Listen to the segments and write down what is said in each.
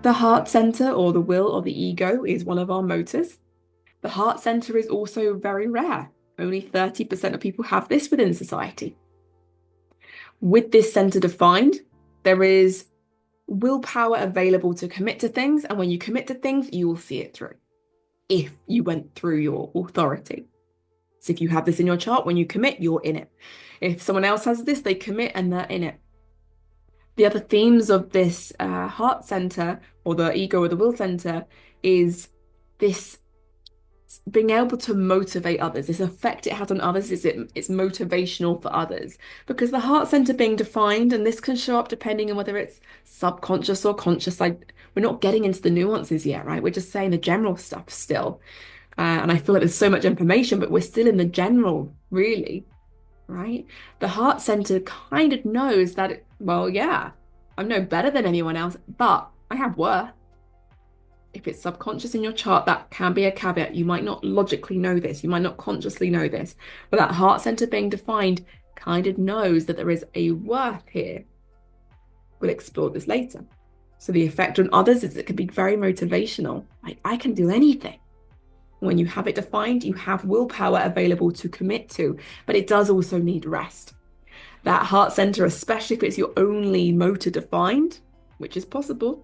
The heart center or the will or the ego is one of our motors. The heart center is also very rare. Only 30% of people have this within society. With this center defined, there is willpower available to commit to things. And when you commit to things, you will see it through if you went through your authority. So if you have this in your chart, when you commit, you're in it. If someone else has this, they commit and they're in it. The other themes of this heart center or the ego or the will center is this being able to motivate others, this effect it has on others, it's motivational for others. Because the heart center being defined, and this can show up depending on whether it's subconscious or conscious. We're not getting into the nuances yet, right? We're just saying the general stuff still. And I feel like there's so much information, but we're still in the general, really, right? The heart center kind of knows that, well, yeah, I'm no better than anyone else, but I have worth. If it's subconscious in your chart, that can be a caveat. You might not logically know this, you might not consciously know this, but that heart center being defined kind of knows that there is a worth here. We'll explore this later. So the effect on others is it can be very motivational. Like, I can do anything. When you have it defined, you have willpower available to commit to, but it does also need rest. That heart center, especially if it's your only motor defined, which is possible,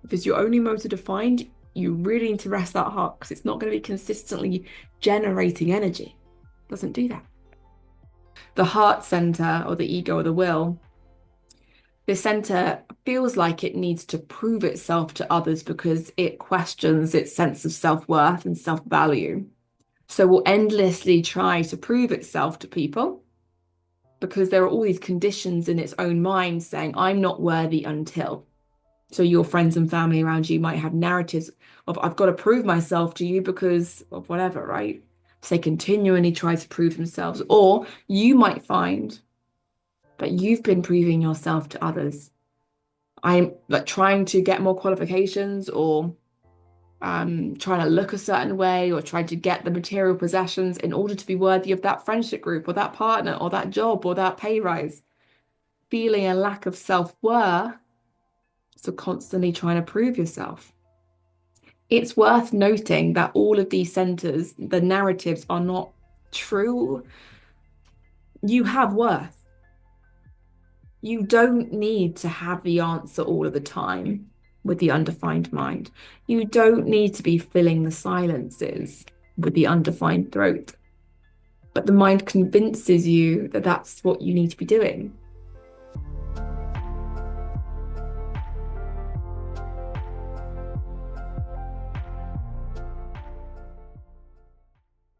if it's your only motor defined, you really need to rest that heart because it's not going to be consistently generating energy. It doesn't do that. The heart center or the ego or the will, this center feels like it needs to prove itself to others because it questions its sense of self-worth and self-value. So will endlessly try to prove itself to people because there are all these conditions in its own mind saying, I'm not worthy until. So your friends and family around you might have narratives of, I've got to prove myself to you because of whatever, right? So they continually try to prove themselves. Or you might find that you've been proving yourself to others. I'm like trying to get more qualifications or trying to look a certain way or trying to get the material possessions in order to be worthy of that friendship group or that partner or that job or that pay rise. Feeling a lack of self-worth. So constantly trying to prove yourself. It's worth noting that all of these centers, the narratives are not true. You have worth. You don't need to have the answer all of the time with the undefined mind. You don't need to be filling the silences with the undefined throat. But the mind convinces you that that's what you need to be doing.